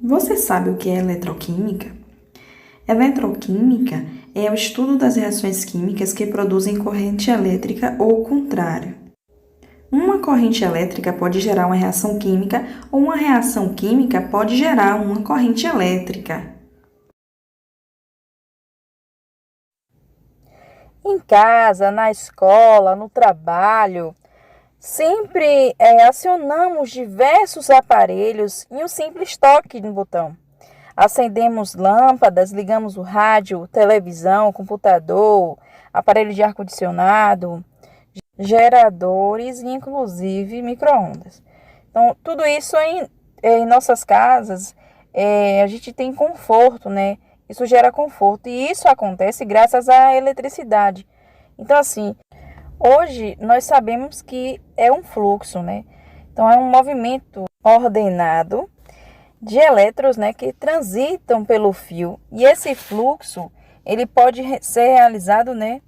Você sabe o que é eletroquímica? Eletroquímica é o estudo das reações químicas que produzem corrente elétrica ou o contrário. Uma corrente elétrica pode gerar uma reação química ou uma reação química pode gerar uma corrente elétrica. Em casa, na escola, no trabalho, sempre acionamos diversos aparelhos em um simples toque de um botão. Acendemos lâmpadas, ligamos o rádio, televisão, computador, aparelho de ar-condicionado, geradores e inclusive micro-ondas. Então, tudo isso em nossas casas, a gente tem conforto, né? Isso gera conforto e isso acontece graças à eletricidade. Então, assim, hoje nós sabemos que é um fluxo, né? Então, é um movimento ordenado de elétrons, né, que transitam pelo fio. E esse fluxo, ele pode ser realizado, né,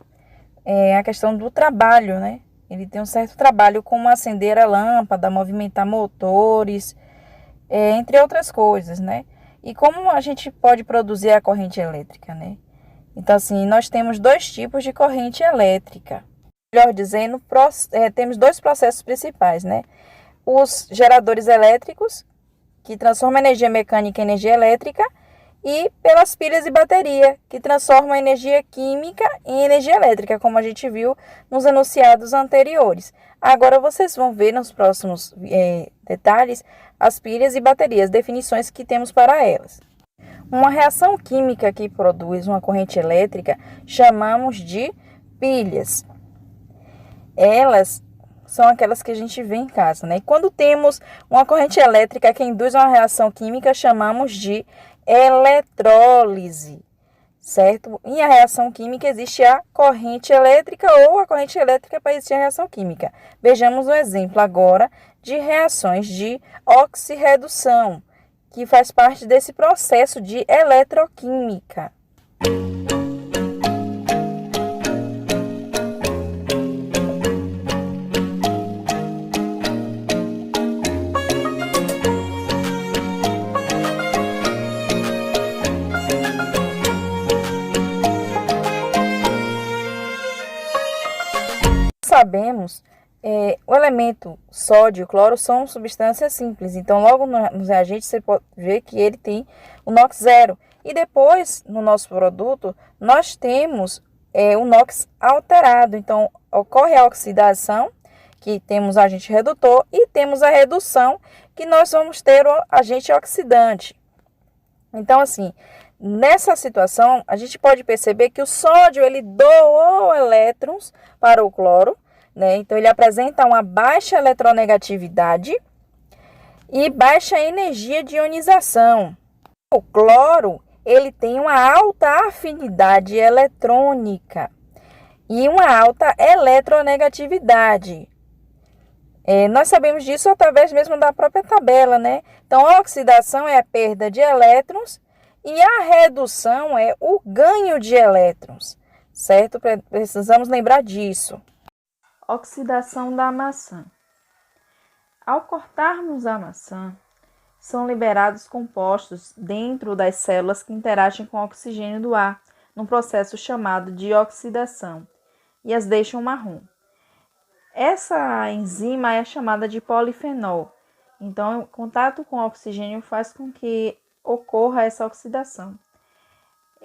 a questão do trabalho, né? Ele tem um certo trabalho, como acender a lâmpada, movimentar motores, entre outras coisas, né? E como a gente pode produzir a corrente elétrica, né? Então, assim, nós temos dois tipos de corrente elétrica. Melhor dizendo, temos dois processos principais, né? Os geradores elétricos, que transformam energia mecânica em energia elétrica, e pelas pilhas e bateria, que transformam a energia química em energia elétrica, como a gente viu nos enunciados anteriores. Agora vocês vão ver nos próximos detalhes as pilhas e baterias, definições que temos para elas. Uma reação química que produz uma corrente elétrica chamamos de pilhas. Elas são aquelas que a gente vê em casa, né? E quando temos uma corrente elétrica que induz uma reação química, chamamos de eletrólise, certo? Em a reação química existe a corrente elétrica ou a corrente elétrica para existir a reação química. Vejamos um exemplo agora de reações de oxirredução, que faz parte desse processo de eletroquímica. Sabemos, o elemento sódio e cloro são substâncias simples, então logo nos reagentes você pode ver que ele tem o NOx zero. E depois, no nosso produto, nós temos o NOx alterado, então ocorre a oxidação, que temos o agente redutor, e temos a redução, que nós vamos ter o agente oxidante. Então, assim, nessa situação, a gente pode perceber que o sódio ele doou elétrons para o cloro, né? Então, ele apresenta uma baixa eletronegatividade e baixa energia de ionização. O cloro ele tem uma alta afinidade eletrônica e uma alta eletronegatividade. Nós sabemos disso através mesmo da própria tabela, né? Então, a oxidação é a perda de elétrons e a redução é o ganho de elétrons, certo? Precisamos lembrar disso. Oxidação da maçã. Ao cortarmos a maçã, são liberados compostos dentro das células que interagem com o oxigênio do ar, num processo chamado de oxidação, e as deixam marrom. Essa enzima é chamada de polifenol. Então, o contato com o oxigênio faz com que ocorra essa oxidação.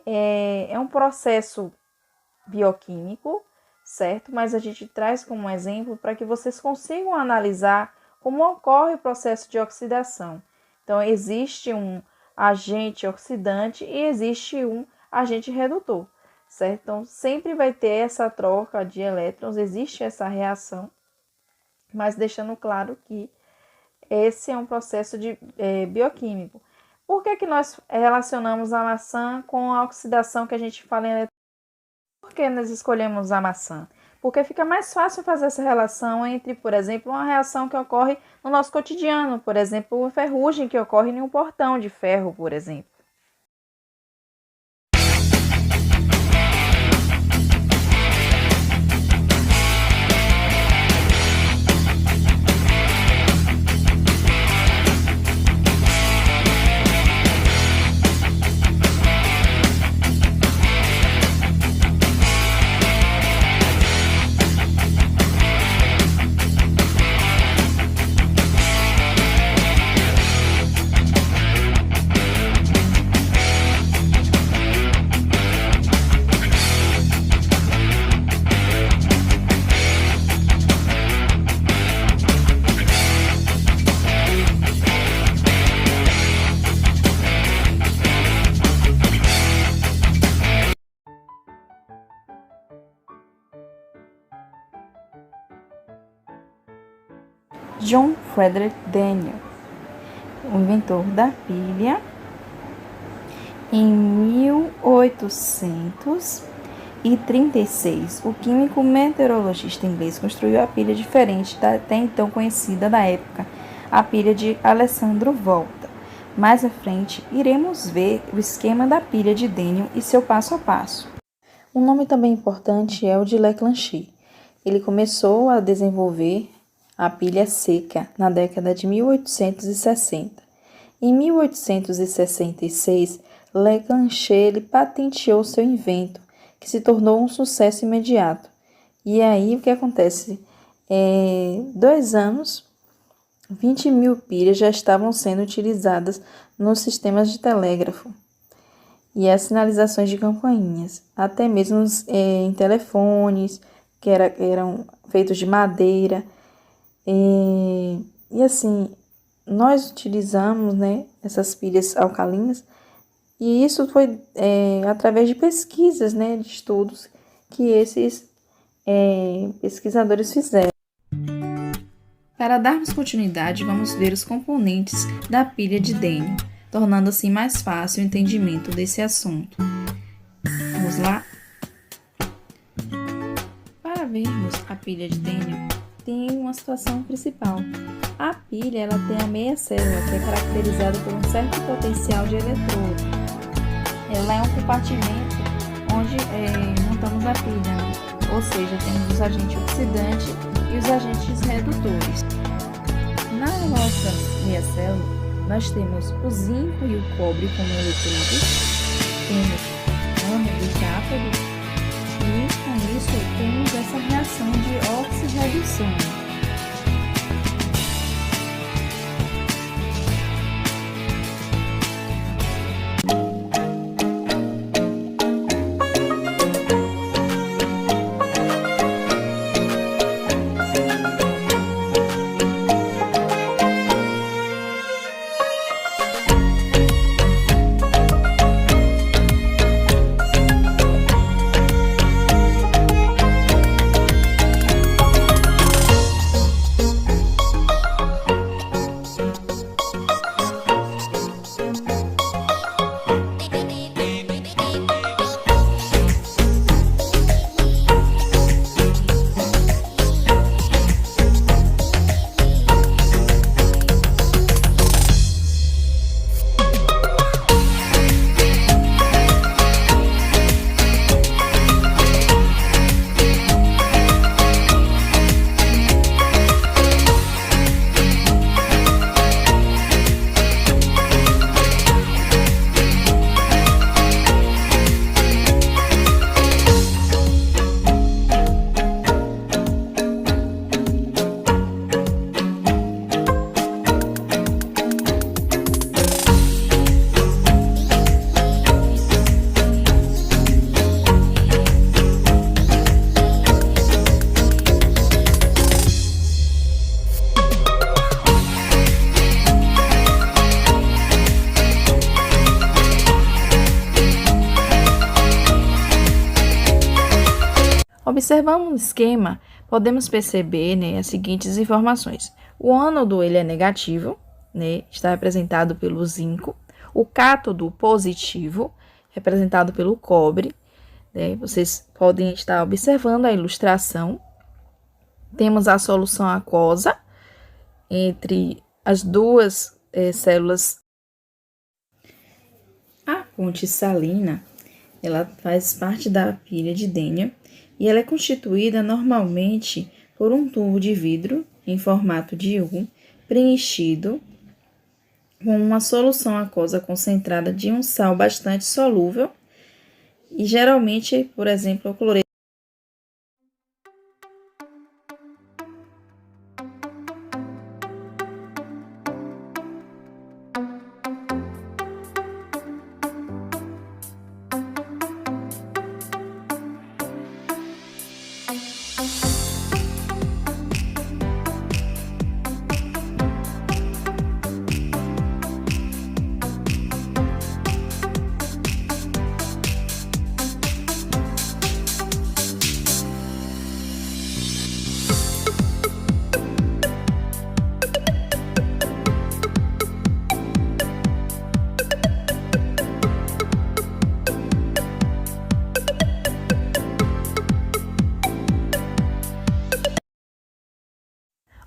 É um processo bioquímico, certo? Mas a gente traz como um exemplo para que vocês consigam analisar como ocorre o processo de oxidação. Então, existe um agente oxidante e existe um agente redutor, certo? Então, sempre vai ter essa troca de elétrons, existe essa reação, mas deixando claro que esse é um processo bioquímico. Por que nós relacionamos a maçã com a oxidação que a gente fala em eletrônica? Por que nós escolhemos a maçã? Porque fica mais fácil fazer essa relação entre, por exemplo, uma reação que ocorre no nosso cotidiano, por exemplo, a ferrugem que ocorre em um portão de ferro, por exemplo. John Frederick Daniel, o inventor da pilha. Em 1836, o químico meteorologista inglês construiu a pilha diferente da até então conhecida da época, a pilha de Alessandro Volta. Mais à frente, iremos ver o esquema da pilha de Daniel e seu passo a passo. Um nome também importante é o de Leclanché. Ele começou a desenvolver a pilha seca na década de 1860. Em 1866, Leclanché patenteou seu invento, que se tornou um sucesso imediato. E aí o que acontece? 2 anos, 20.000 pilhas já estavam sendo utilizadas nos sistemas de telégrafo e as sinalizações de campainhas, até mesmo em telefones que eram feitos de madeira. E assim, nós utilizamos, né, essas pilhas alcalinas, e isso foi através de pesquisas, né, de estudos que esses pesquisadores fizeram. Para darmos continuidade, vamos ver os componentes da pilha de Daniel, tornando assim mais fácil o entendimento desse assunto. Vamos lá? Para vermos a pilha de Daniel, tem uma situação principal. A pilha ela tem a meia célula, que é caracterizada por um certo potencial de eletrodo. Ela é um compartimento onde montamos a pilha, né? Ou seja, temos os agentes oxidantes e os agentes redutores. Na nossa meia célula, nós temos o zinco e o cobre como eletrodos, temos ânodo e cátodo, e com isso temos essa reação de oxirredução. Observando o esquema, podemos perceber, né, as seguintes informações. O ânodo ele é negativo, né, está representado pelo zinco. O cátodo positivo, representado pelo cobre. Né, vocês podem estar observando a ilustração. Temos a solução aquosa entre as duas células. A ponte salina, ela faz parte da pilha de Daniel e ela é constituída normalmente por um tubo de vidro em formato de U, preenchido com uma solução aquosa concentrada de um sal bastante solúvel e geralmente, por exemplo, o cloreto.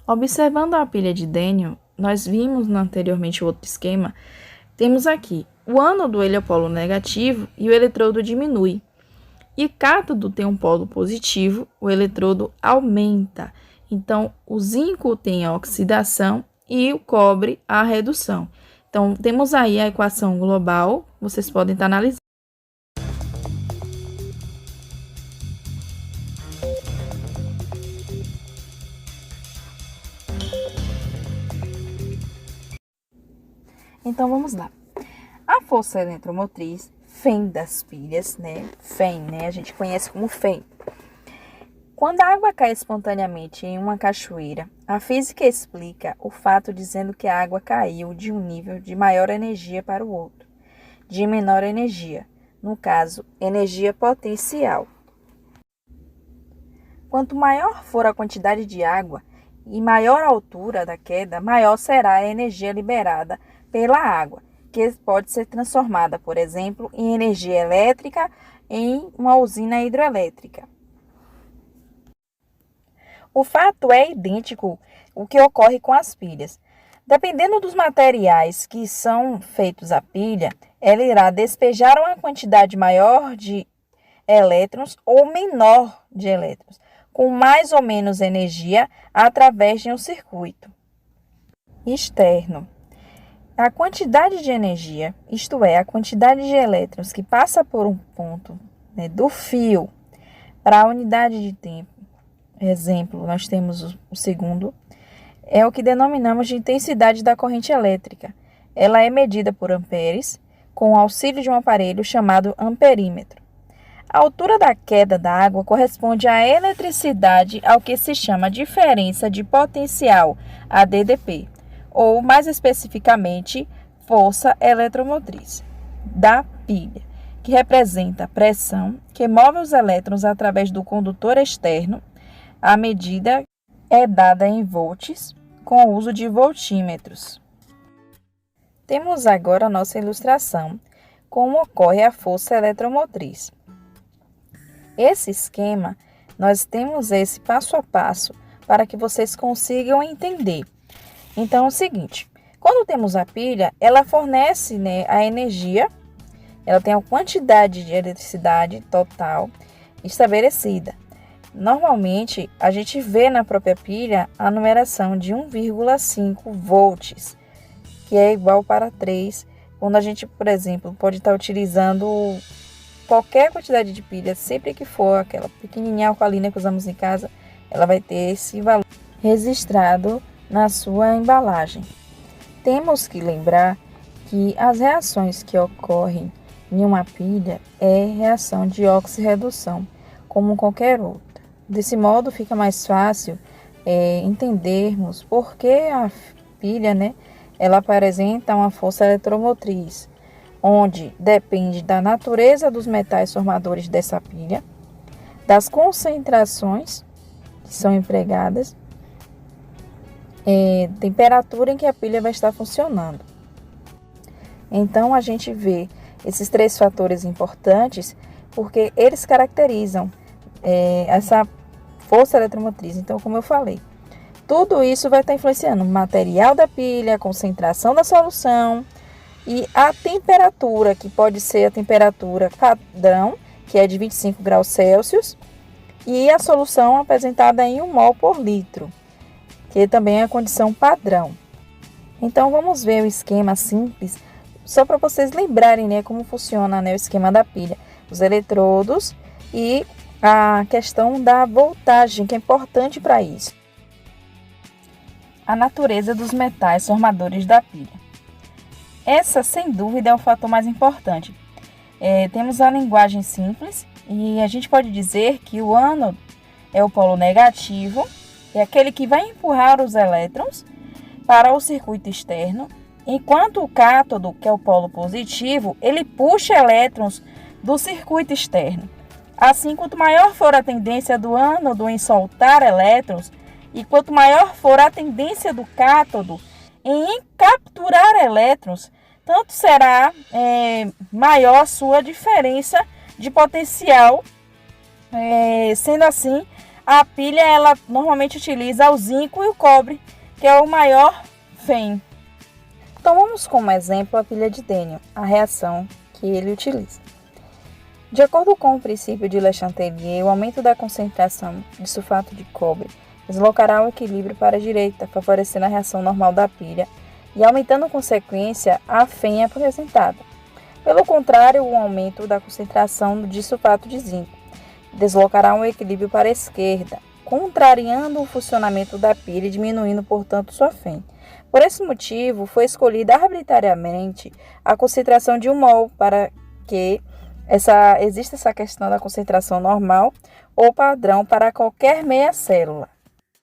Observando a pilha de Daniell, nós vimos anteriormente o outro esquema, temos aqui o ânodo ele é o polo negativo e o eletrodo diminui. E cátodo tem um polo positivo, o eletrodo aumenta. Então, o zinco tem a oxidação e o cobre a redução. Então, temos aí a equação global, vocês podem estar analisando. Então, vamos lá. A força eletromotriz vem das pilhas, FEM, a gente conhece como FEM. Quando a água cai espontaneamente em uma cachoeira, a física explica o fato dizendo que a água caiu de um nível de maior energia para o outro, de menor energia, no caso, energia potencial. Quanto maior for a quantidade de água e maior a altura da queda, maior será a energia liberada pela água, que pode ser transformada, por exemplo, em energia elétrica em uma usina hidrelétrica. O fato é idêntico o que ocorre com as pilhas. Dependendo dos materiais que são feitos a pilha, ela irá despejar uma quantidade maior de elétrons ou menor de elétrons, com mais ou menos energia através de um circuito externo. A quantidade de energia, isto é, a quantidade de elétrons que passa por um ponto do fio para a unidade de tempo, exemplo, nós temos o segundo, é o que denominamos de intensidade da corrente elétrica. Ela é medida por amperes, com o auxílio de um aparelho chamado amperímetro. A altura da queda da água corresponde à eletricidade ao que se chama diferença de potencial, a DDP, ou mais especificamente, força eletromotriz da pilha, que representa a pressão que move os elétrons através do condutor externo. A medida é dada em volts, com o uso de voltímetros. Temos agora a nossa ilustração, como ocorre a força eletromotriz. Esse esquema, nós temos esse passo a passo para que vocês consigam entender. Então, é o seguinte, quando temos a pilha, ela fornece a energia, ela tem a quantidade de eletricidade total estabelecida. Normalmente, a gente vê na própria pilha a numeração de 1,5 volts, que é igual para 3, quando a gente, por exemplo, pode estar utilizando qualquer quantidade de pilha, sempre que for aquela pequenininha alcalina que usamos em casa, ela vai ter esse valor registrado na sua embalagem. Temos que lembrar que as reações que ocorrem em uma pilha é reação de oxirredução, como qualquer outra. Desse modo, fica mais fácil entendermos por que a pilha, ela apresenta uma força eletromotriz, onde depende da natureza dos metais formadores dessa pilha, das concentrações que são empregadas, temperatura em que a pilha vai estar funcionando. Então, a gente vê esses três fatores importantes porque eles caracterizam essa força eletromotriz. Então, como eu falei, tudo isso vai estar influenciando o material da pilha, a concentração da solução e a temperatura, que pode ser a temperatura padrão, que é de 25 graus Celsius, e a solução apresentada em 1 mol por litro, que também é a condição padrão. Então, vamos ver o esquema simples, só para vocês lembrarem como funciona o esquema da pilha. Os eletrodos e a questão da voltagem, que é importante para isso. A natureza dos metais formadores da pilha. Essa, sem dúvida, é o fator mais importante. Temos a linguagem simples e a gente pode dizer que o ânodo é o polo negativo, é aquele que vai empurrar os elétrons para o circuito externo, enquanto o cátodo, que é o polo positivo, ele puxa elétrons do circuito externo. Assim, quanto maior for a tendência do ânodo em soltar elétrons e quanto maior for a tendência do cátodo em capturar elétrons, tanto será maior sua diferença de potencial, sendo assim a pilha ela normalmente utiliza o zinco e o cobre, que é o maior FeN. Tomamos como exemplo a pilha de Daniell, a reação que ele utiliza. De acordo com o princípio de Le Chatelier, o aumento da concentração de sulfato de cobre deslocará o equilíbrio para a direita, favorecendo a reação normal da pilha e aumentando em consequência a FeN apresentada. Pelo contrário, o aumento da concentração de sulfato de zinco deslocará o equilíbrio para a esquerda, contrariando o funcionamento da pilha e diminuindo, portanto, sua FeN. Por esse motivo, foi escolhida arbitrariamente a concentração de 1 mol para que exista essa questão da concentração normal ou padrão para qualquer meia célula.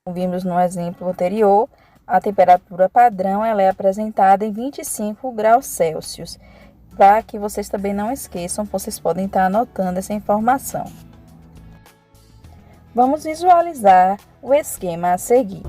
Como vimos no exemplo anterior, a temperatura padrão ela é apresentada em 25 graus Celsius. Para que vocês também não esqueçam, vocês podem estar anotando essa informação. Vamos visualizar o esquema a seguir.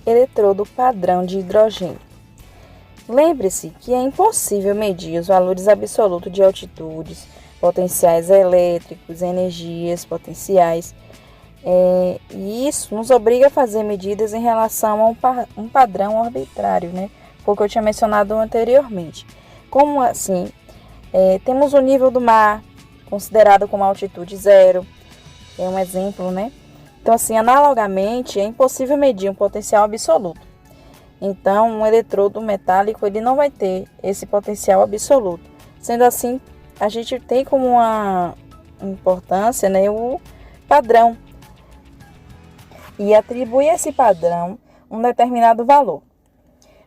Eletrodo padrão de hidrogênio. Lembre-se que é impossível medir os valores absolutos de altitudes, potenciais elétricos, energias potenciais, e isso nos obriga a fazer medidas em relação a um padrão arbitrário, né? Foi o que eu tinha mencionado anteriormente. Como assim? Temos o nível do mar, considerado como altitude zero, é um exemplo, né? Então, assim, analogamente, é impossível medir um potencial absoluto. Então, um eletrodo metálico ele não vai ter esse potencial absoluto. Sendo assim, a gente tem como uma importância, né, o padrão. E atribui a esse padrão um determinado valor.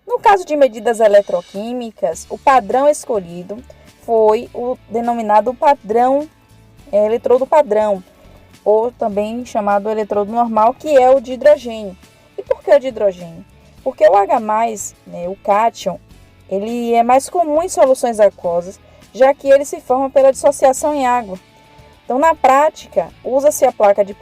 No caso de medidas eletroquímicas, o padrão escolhido foi o denominado padrão, eletrodo padrão, ou também chamado eletrodo normal, que é o de hidrogênio. E por que o de hidrogênio? Porque o H+, né, o cátion, ele é mais comum em soluções aquosas, já que ele se forma pela dissociação em água. Então, na prática, usa-se a placa de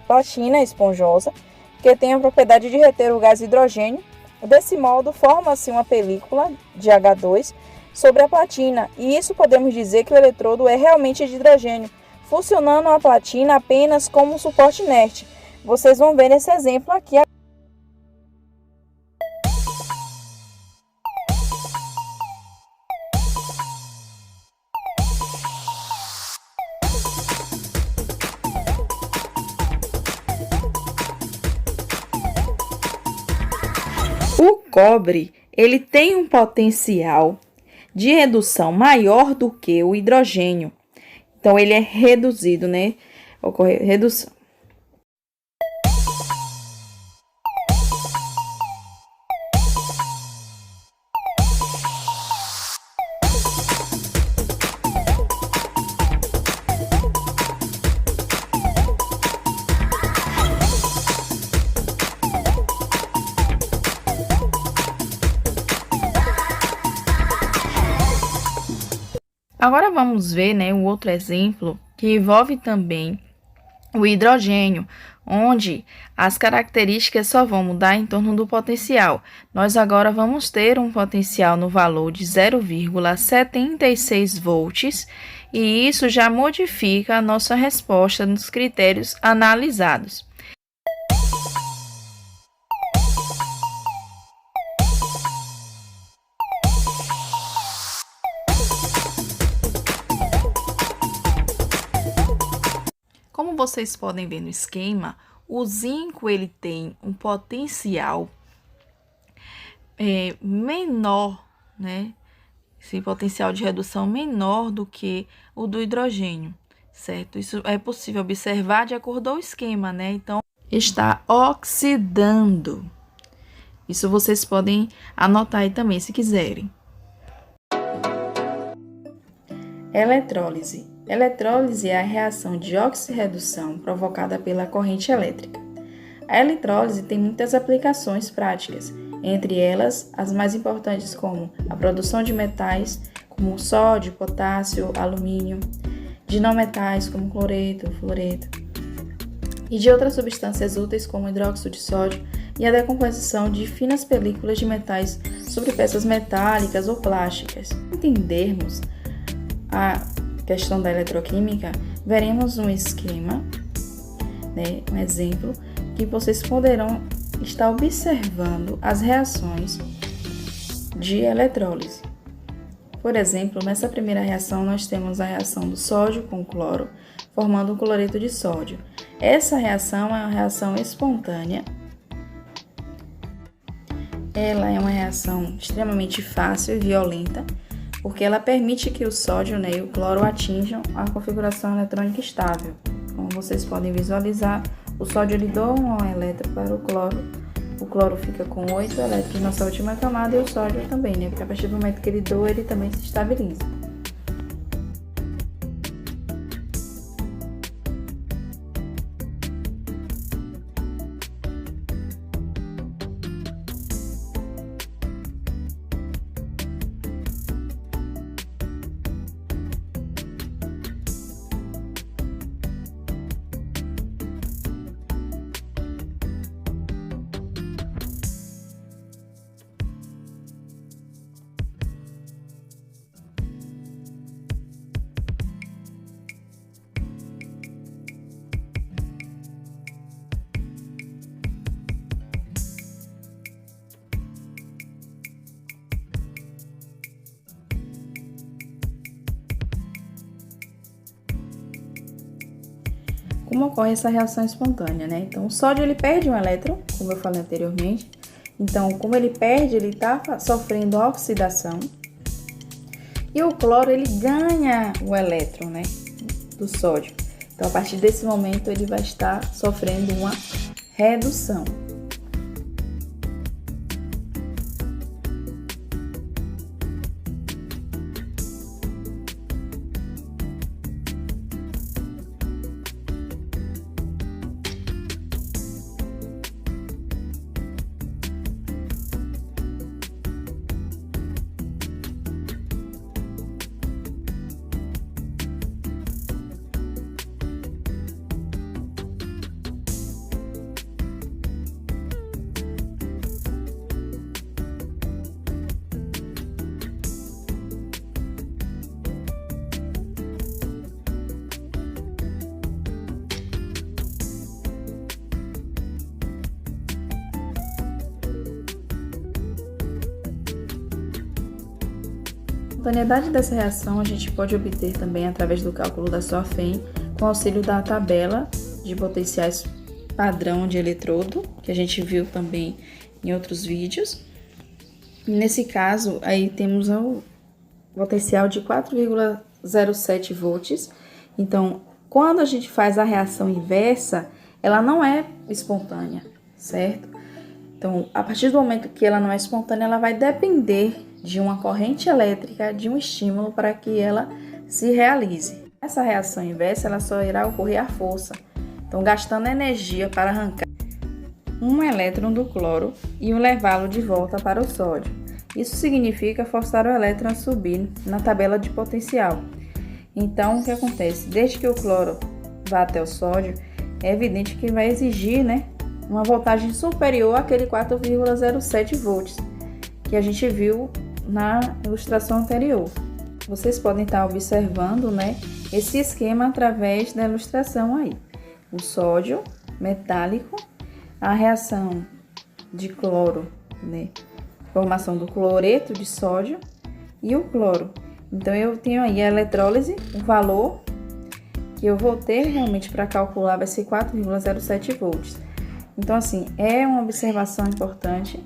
platina esponjosa, que tem a propriedade de reter o gás hidrogênio. Desse modo, forma-se uma película de H2 sobre a platina, e isso podemos dizer que o eletrodo é realmente de hidrogênio, funcionando a platina apenas como suporte inerte. Vocês vão ver nesse exemplo aqui. O cobre, ele tem um potencial de redução maior do que o hidrogênio. Então, ele é reduzido, né? Ocorre redução. Agora vamos ver, né, um outro exemplo que envolve também o hidrogênio. onde as características só vão mudar em torno do potencial. Nós agora vamos ter um potencial no valor de 0,76 volts, e isso já modifica a nossa resposta nos critérios analisados. Como vocês podem ver no esquema, o zinco ele tem um potencial menor, né? Esse potencial de redução menor do que o do hidrogênio, certo? Isso é possível observar de acordo com o esquema, né? Então, está oxidando. Isso vocês podem anotar aí também, se quiserem. Eletrólise. Eletrólise é a reação de oxirredução provocada pela corrente elétrica. A eletrólise tem muitas aplicações práticas, entre elas as mais importantes como a produção de metais, como sódio, potássio, alumínio, de não metais como cloreto, fluoreto, e de outras substâncias úteis como hidróxido de sódio, e a decomposição de finas películas de metais sobre peças metálicas ou plásticas. Para entendermos a questão da eletroquímica, veremos um esquema, né, um exemplo, que vocês poderão estar observando as reações de eletrólise. Por exemplo, nessa primeira reação, nós temos a reação do sódio com cloro, formando o cloreto de sódio. Essa reação é uma reação espontânea. Ela é uma reação extremamente fácil e violenta, porque ela permite que o sódio, né, e o cloro atinjam a configuração eletrônica estável. Como vocês podem visualizar, o sódio ele doa um elétron para o cloro fica com 8 elétrons na sua última camada e o sódio também, né, porque a partir do momento que ele doa, ele também se estabiliza. Como ocorre essa reação espontânea, né? Então, o sódio ele perde um elétron, como eu falei anteriormente. Então, como ele perde, ele está sofrendo oxidação. E o cloro ele ganha o elétron, né, do sódio. Então, a partir desse momento, ele vai estar sofrendo uma redução. A espontaneidade dessa reação a gente pode obter também através do cálculo da SOFEM com auxílio da tabela de potenciais padrão de eletrodo, que a gente viu também em outros vídeos. E nesse caso, aí temos o potencial de 4,07 volts. Então, quando a gente faz a reação inversa, ela não é espontânea, certo? Então, a partir do momento que ela não é espontânea, ela vai depender de uma corrente elétrica, de um estímulo para que ela se realize. Essa reação inversa, ela só irá ocorrer à força. Então, gastando energia para arrancar um elétron do cloro e levá-lo de volta para o sódio. Isso significa forçar o elétron a subir na tabela de potencial. Então, o que acontece? Desde que o cloro vá até o sódio, é evidente que vai exigir, né, uma voltagem superior àquele 4,07 volts que a gente viu na ilustração anterior. Vocês podem estar observando, né, esse esquema através da ilustração aí. O sódio metálico, a reação de cloro, né, formação do cloreto de sódio e o cloro. Então, eu tenho aí a eletrólise, o valor que eu vou ter realmente para calcular vai ser 4,07 volts. Então, assim, é uma observação importante,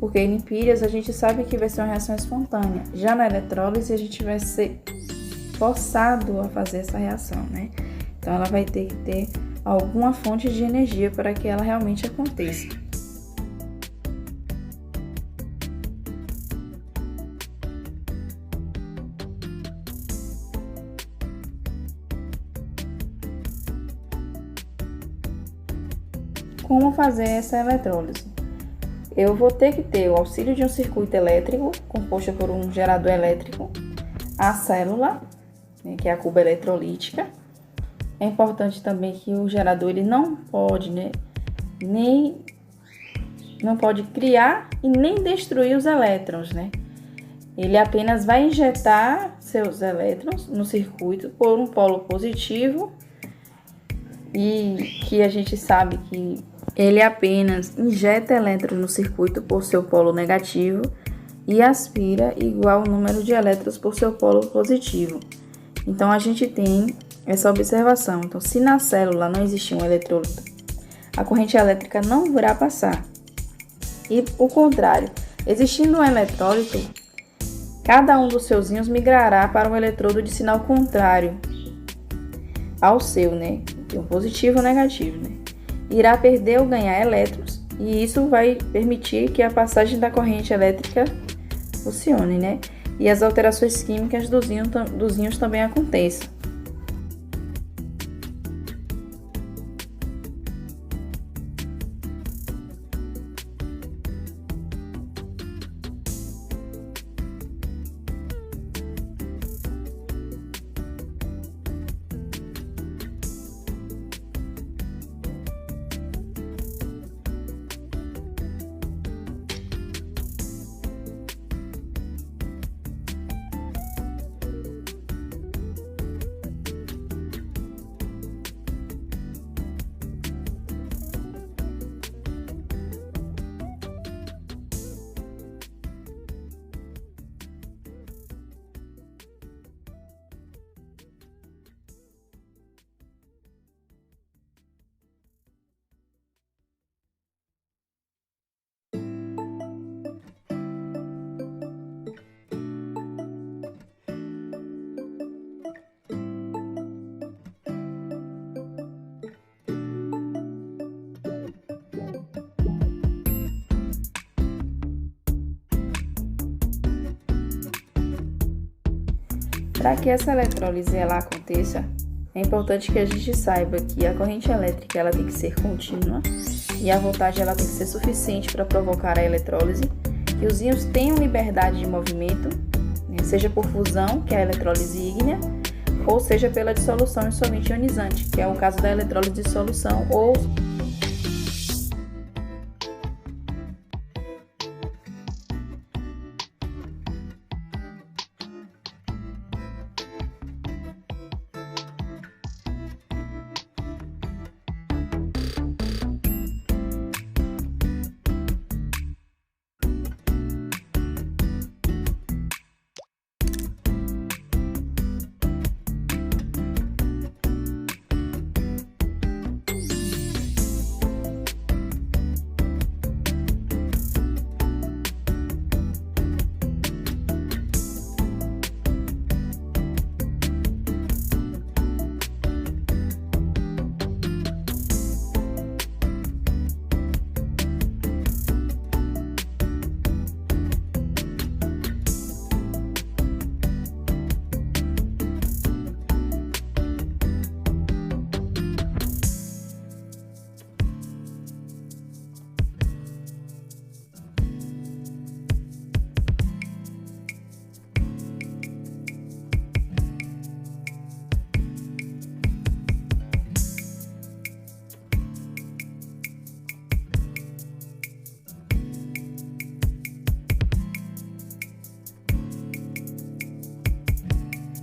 porque em empíreas a gente sabe que vai ser uma reação espontânea. Já na eletrólise, a gente vai ser forçado a fazer essa reação, né? Então, ela vai ter que ter alguma fonte de energia para que ela realmente aconteça. Como fazer essa eletrólise? Eu vou ter que ter o auxílio de um circuito elétrico, composto por um gerador elétrico, a célula, né, que é a cuba eletrolítica. É importante também que o gerador ele não pode, né, não pode criar e nem destruir os elétrons, né? Ele apenas vai injetar seus elétrons no circuito por um polo positivo, e que a gente sabe que ele apenas injeta elétrons no circuito por seu polo negativo e aspira igual número de elétrons por seu polo positivo. Então, a gente tem essa observação. Então, se na célula não existir um eletrólito, a corrente elétrica não irá passar. E o contrário, existindo um eletrólito, cada um dos seus íons migrará para um eletrodo de sinal contrário ao seu, né? Um positivo ou negativo, né? Irá perder ou ganhar elétrons, e isso vai permitir que a passagem da corrente elétrica funcione, né? E as alterações químicas dos íons também aconteçam. Para que essa eletrólise ela aconteça, é importante que a gente saiba que a corrente elétrica ela tem que ser contínua e a voltagem ela tem que ser suficiente para provocar a eletrólise, que os íons tenham liberdade de movimento, né, seja por fusão, que é a eletrólise ígnea, ou seja pela dissolução em solvente ionizante, que é o caso da eletrólise de solução ou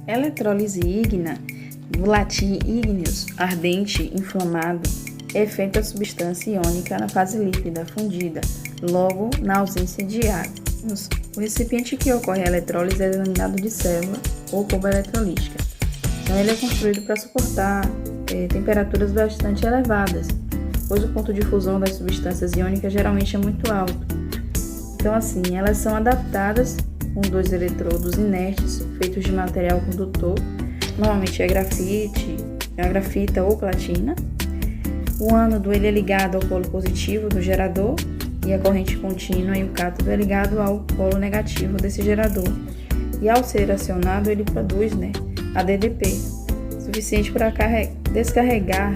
Eletrólise ígnea, no latim ígneos, ardente, inflamado, é feita a substância iônica na fase líquida fundida, logo na ausência de água. O recipiente que ocorre a eletrólise é denominado de célula ou cuba eletrolítica. Então, ele é construído para suportar temperaturas bastante elevadas, pois o ponto de fusão das substâncias iônicas geralmente é muito alto. Então, assim, elas são adaptadas com 2 eletrodos inertes, feitos de material condutor, normalmente é grafita ou platina. O ânodo ele é ligado ao polo positivo do gerador e a corrente contínua, e o cátodo é ligado ao polo negativo desse gerador. E ao ser acionado, ele produz ADDP, suficiente para descarregar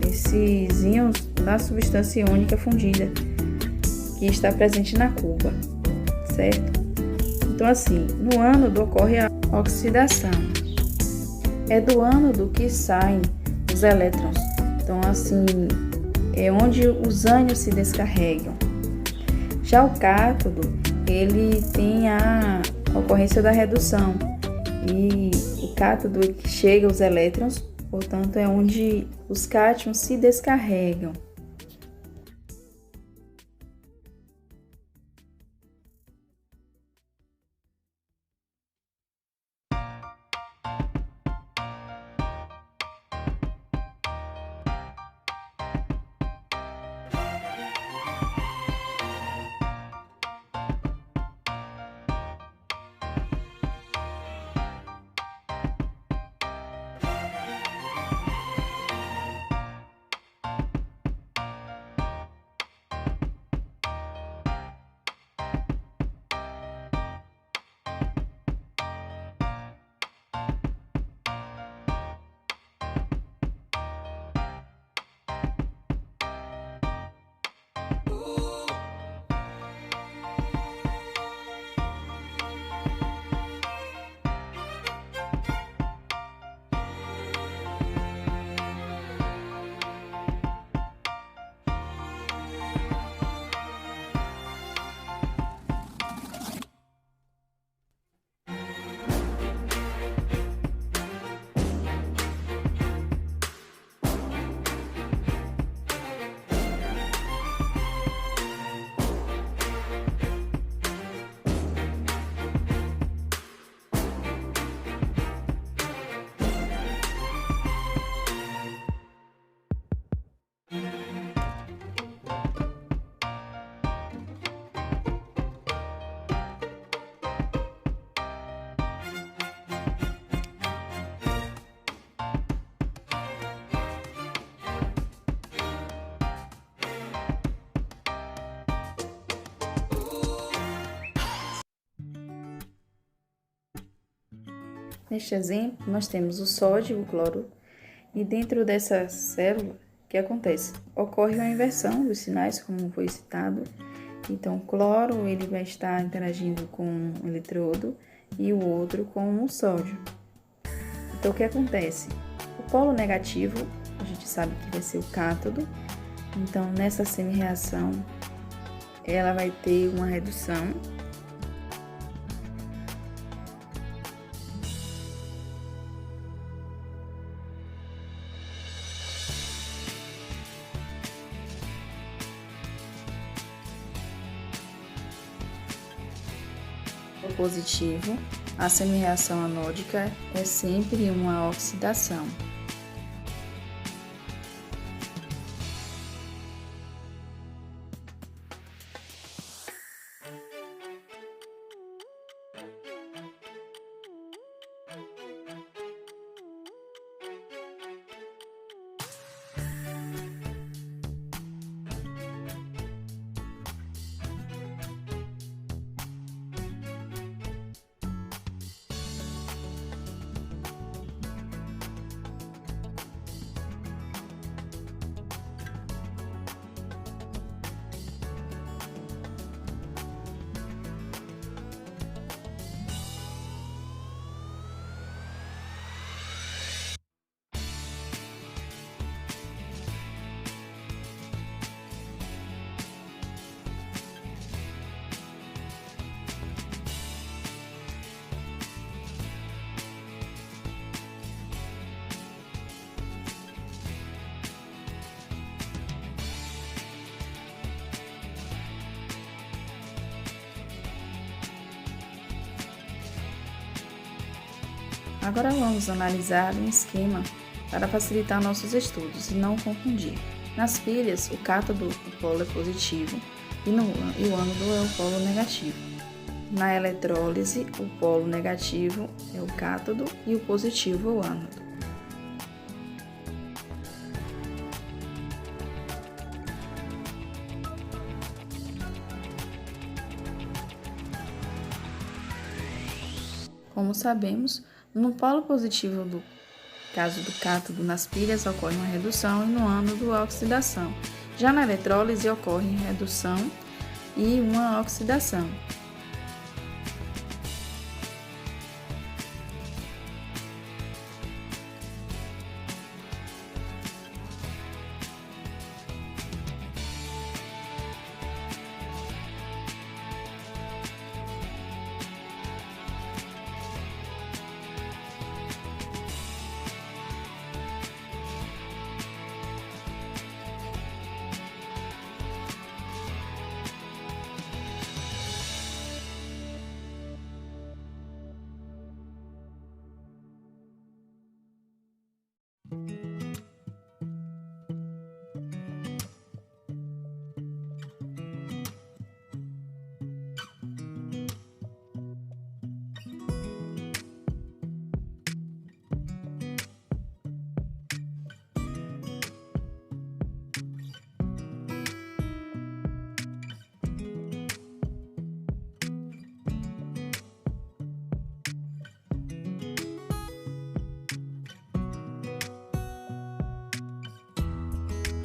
esses íons da substância iônica fundida que está presente na cuba, certo? Então, assim, no ânodo ocorre a oxidação. É do ânodo que saem os elétrons. Então, assim, é onde os ânions se descarregam. Já o cátodo, ele tem a ocorrência da redução. E o cátodo que chega aos elétrons, portanto, é onde os cátions se descarregam. Neste exemplo, nós temos o sódio e o cloro, e dentro dessa célula, o que acontece? Ocorre uma inversão dos sinais, como foi citado. Então, o cloro ele vai estar interagindo com um eletrodo e o outro com o sódio. Então, o que acontece? O polo negativo, a gente sabe que vai ser o cátodo. Então, nessa semi-reação, ela vai ter uma redução. O positivo, a semi-reação anódica é sempre uma oxidação. Agora vamos analisar um esquema para facilitar nossos estudos e não confundir. Nas pilhas, o cátodo, o polo é positivo, e o ânodo é o polo negativo. Na eletrólise, o polo negativo é o cátodo e o positivo é o ânodo. Como sabemos, no polo positivo do caso do cátodo nas pilhas ocorre uma redução e no ânodo a oxidação. Já na eletrólise ocorre redução e uma oxidação.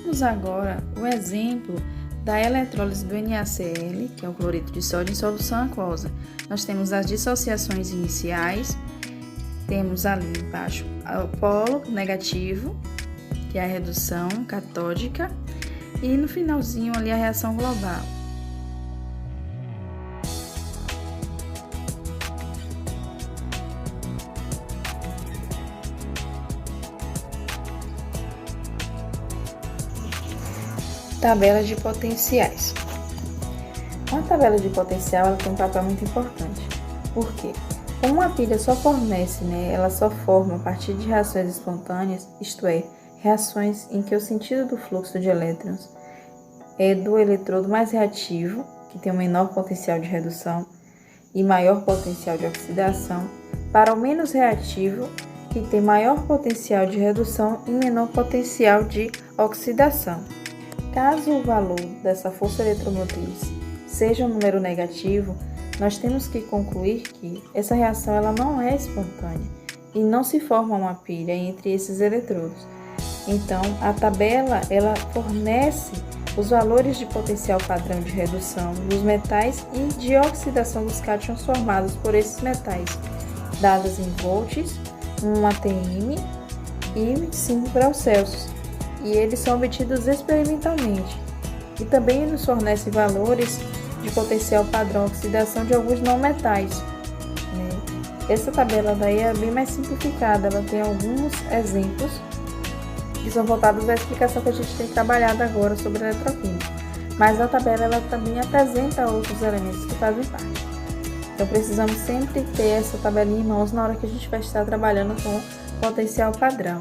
Vamos agora o exemplo da eletrólise do NaCl, que é o cloreto de sódio em solução aquosa. Nós temos as dissociações iniciais, temos ali embaixo o polo negativo, que é a redução catódica, e no finalzinho ali a reação global. Tabela de potenciais. Uma tabela de potencial ela tem um papel muito importante. Por quê? Como uma pilha só fornece, ela só forma a partir de reações espontâneas, isto é, reações em que o sentido do fluxo de elétrons é do eletrodo mais reativo, que tem um menor potencial de redução e maior potencial de oxidação, para o menos reativo, que tem maior potencial de redução e menor potencial de oxidação. Caso o valor dessa força eletromotriz seja um número negativo, nós temos que concluir que essa reação ela não é espontânea e não se forma uma pilha entre esses eletrodos. Então, a tabela ela fornece os valores de potencial padrão de redução dos metais e de oxidação dos cátions formados por esses metais, dadas em volts, 1 atm e 5 graus Celsius. E eles são obtidos experimentalmente. E também nos fornece valores de potencial padrão oxidação de alguns não metais. Essa tabela daí é bem mais simplificada, ela tem alguns exemplos que são voltados à explicação que a gente tem trabalhado agora sobre a eletroquímica. Mas a tabela ela também apresenta outros elementos que fazem parte. Então precisamos sempre ter essa tabelinha em mãos na hora que a gente vai estar trabalhando com potencial padrão.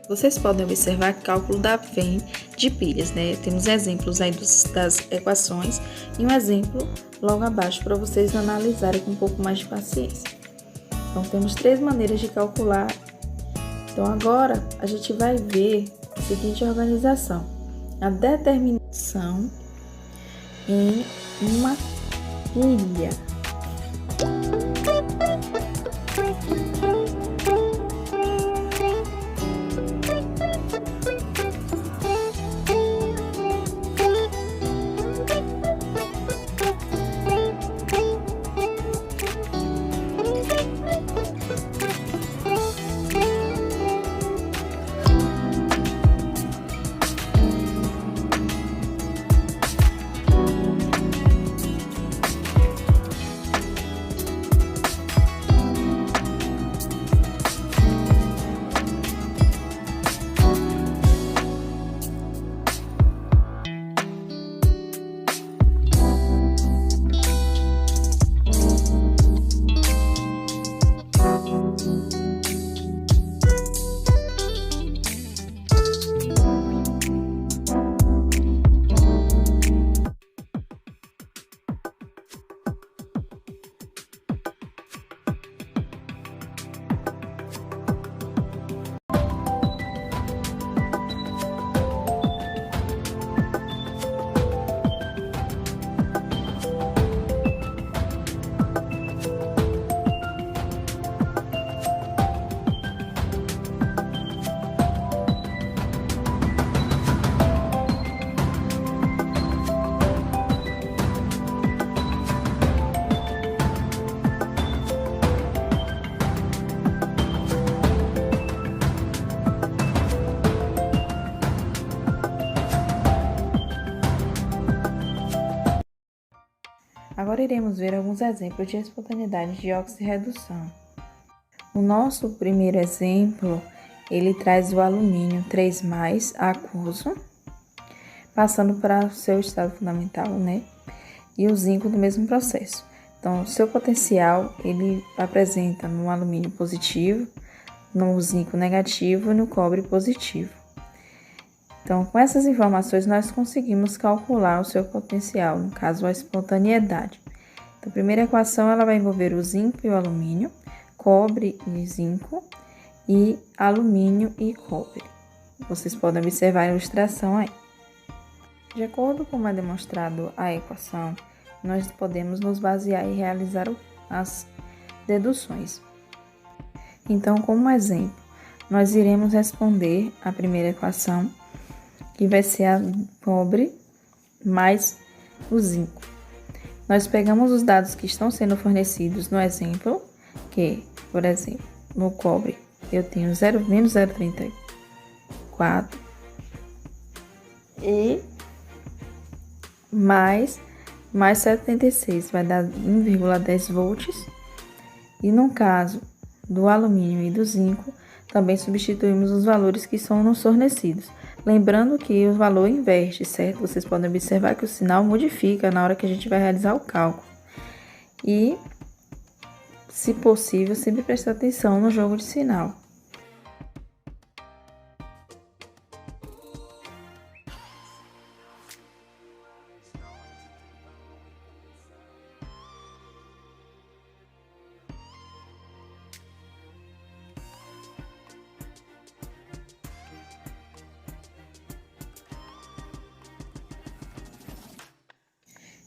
Vocês podem observar o cálculo da Venn de pilhas, Temos exemplos aí das equações e um exemplo logo abaixo para vocês analisarem com um pouco mais de paciência. Então, temos 3 maneiras de calcular. Então, agora a gente vai ver a seguinte organização: a determinação em uma pilha. Agora iremos ver alguns exemplos de espontaneidade de oxirredução. O nosso primeiro exemplo, ele traz o alumínio 3+ aquoso, passando para o seu estado fundamental, né? E o zinco do mesmo processo. Então, o seu potencial, ele apresenta no alumínio positivo, no zinco negativo e no cobre positivo. Então, com essas informações, nós conseguimos calcular o seu potencial, no caso, a espontaneidade. Então, a primeira equação, ela vai envolver o zinco e o alumínio, cobre e zinco, e alumínio e cobre. Vocês podem observar a ilustração aí. De acordo com como é demonstrado a equação, nós podemos nos basear e realizar as deduções. Então, como exemplo, nós iremos responder a primeira equação, que vai ser a cobre mais o zinco. Nós pegamos os dados que estão sendo fornecidos no exemplo, que, por exemplo, no cobre eu tenho menos 0,34 e mais 76, vai dar 1,10 volts. E no caso do alumínio e do zinco, também substituímos os valores que são nos fornecidos. Lembrando que o valor inverte, certo? Vocês podem observar que o sinal modifica na hora que a gente vai realizar o cálculo. E, se possível, sempre prestar atenção no jogo de sinal.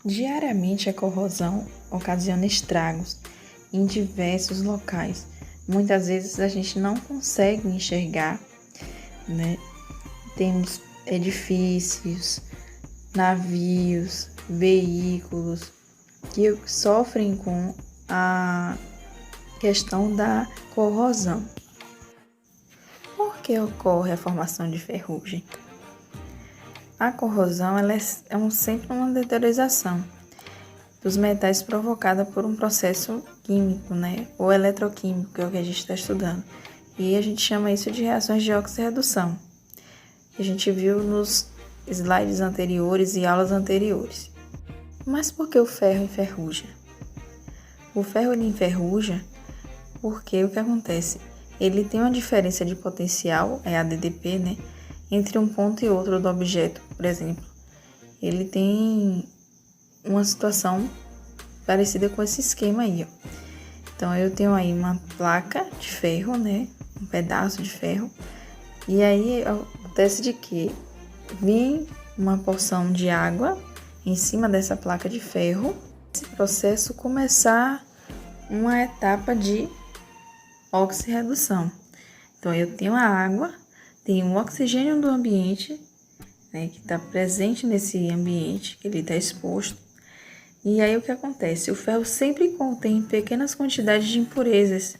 Diariamente, a corrosão ocasiona estragos em diversos locais. Muitas vezes a gente não consegue enxergar, né? Temos edifícios, navios, veículos que sofrem com a questão da corrosão. Por que ocorre a formação de ferrugem? A corrosão ela é sempre uma deterioração dos metais provocada por um processo químico, né? Ou eletroquímico, que é o que a gente está estudando. E a gente chama isso de reações de oxirredução. A gente viu nos slides anteriores e aulas anteriores. Mas por que o ferro enferruja? O ferro ele enferruja porque o que acontece? Ele tem uma diferença de potencial, é a DDP, né? Entre um ponto e outro do objeto, por exemplo. Ele tem uma situação parecida com esse esquema aí, ó. Então, eu tenho aí uma placa de ferro, né? Um pedaço de ferro. E aí, acontece de que vem uma porção de água em cima dessa placa de ferro. Esse processo começar uma etapa de oxirredução. Então, eu tenho a água, tem o oxigênio do ambiente, né, que está presente nesse ambiente, que ele está exposto. E aí o que acontece? O ferro sempre contém pequenas quantidades de impurezas,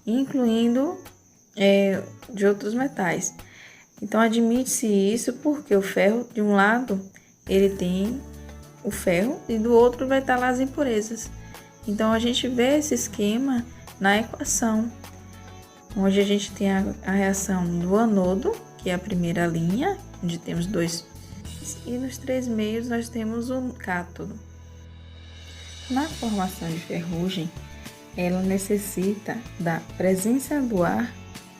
incluindo de outros metais. Então admite-se isso porque o ferro, de um lado, ele tem o ferro e do outro vai estar lá as impurezas. Então a gente vê esse esquema na equação, onde a gente tem a reação do anodo, que é a primeira linha, onde temos 2, e nos 3 meios nós temos o cátodo. Na formação de ferrugem, ela necessita da presença do ar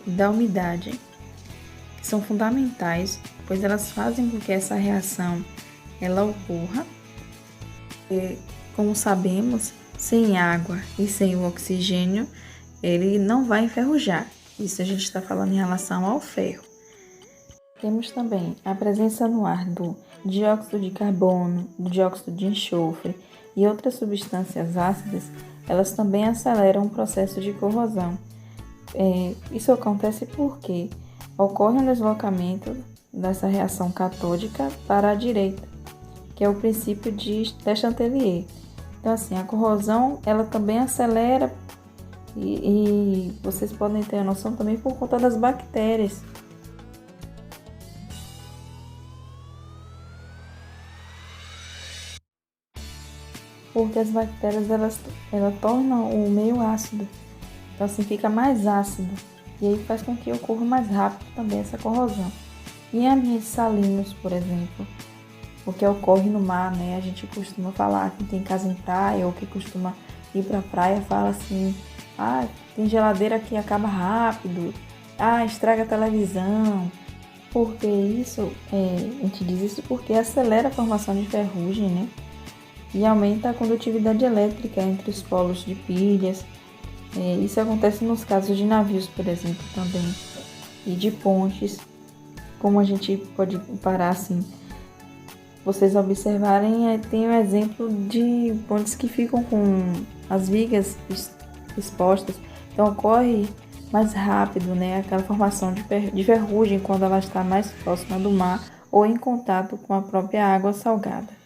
e da umidade, que são fundamentais, pois elas fazem com que essa reação ela ocorra. E, como sabemos, sem água e sem o oxigênio, ele não vai enferrujar. Isso a gente está falando em relação ao ferro. Temos também a presença no ar do dióxido de carbono, do dióxido de enxofre e outras substâncias ácidas. Elas também aceleram o processo de corrosão. Isso acontece porque ocorre um deslocamento dessa reação catódica para a direita, que é o princípio de Chatelier. Então, assim, a corrosão ela também acelera e vocês podem ter a noção também por conta das bactérias. porque as bactérias elas tornam o meio ácido. Então assim fica mais ácido e aí faz com que ocorra mais rápido também essa corrosão. E em ambientes salinos, por exemplo, porque ocorre no mar, né? A gente costuma falar, quem tem casa em praia ou que costuma ir para a praia, fala assim, tem geladeira que acaba rápido, estraga a televisão. Porque isso, a gente diz isso porque acelera a formação de ferrugem, né? E aumenta a condutividade elétrica entre os polos de pilhas. Isso acontece nos casos de navios, por exemplo, também, e de pontes. Como a gente pode parar assim, vocês observarem, tem um exemplo de pontes que ficam com as vigas expostas, então ocorre mais rápido, né, aquela formação de ferrugem quando ela está mais próxima do mar ou em contato com a própria água salgada.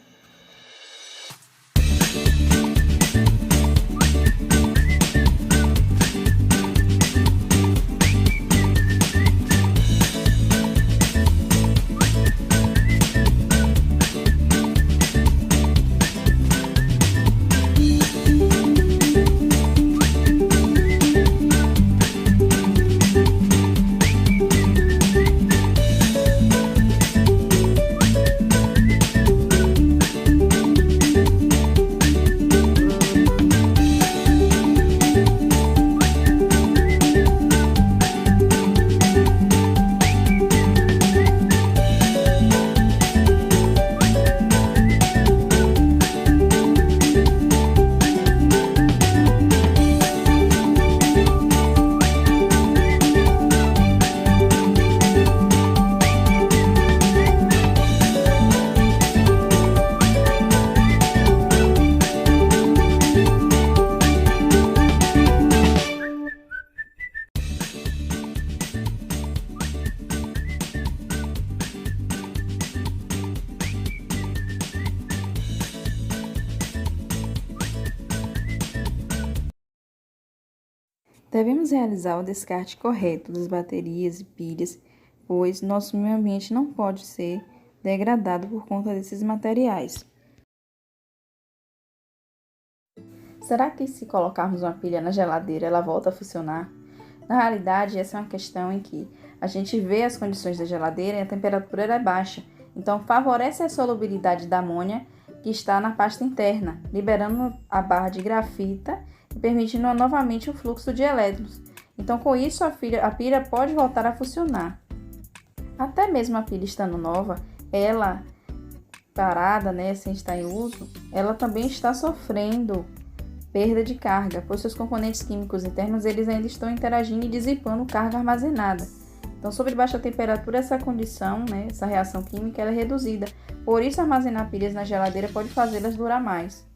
Devemos realizar o descarte correto das baterias e pilhas, pois nosso meio ambiente não pode ser degradado por conta desses materiais. Será que se colocarmos uma pilha na geladeira, ela volta a funcionar? Na realidade, essa é uma questão em que a gente vê as condições da geladeira e a temperatura é baixa, então favorece a solubilidade da amônia que está na pasta interna, liberando a barra de grafita e permitindo novamente o fluxo de elétrons. Então, com isso, a pilha pode voltar a funcionar. Até mesmo a pilha estando nova, ela parada, né, sem estar em uso, ela também está sofrendo perda de carga, pois seus componentes químicos internos eles ainda estão interagindo e dissipando carga armazenada. Então, sob baixa temperatura, essa condição, né, essa reação química ela é reduzida. Por isso, armazenar pilhas na geladeira pode fazê-las durar mais.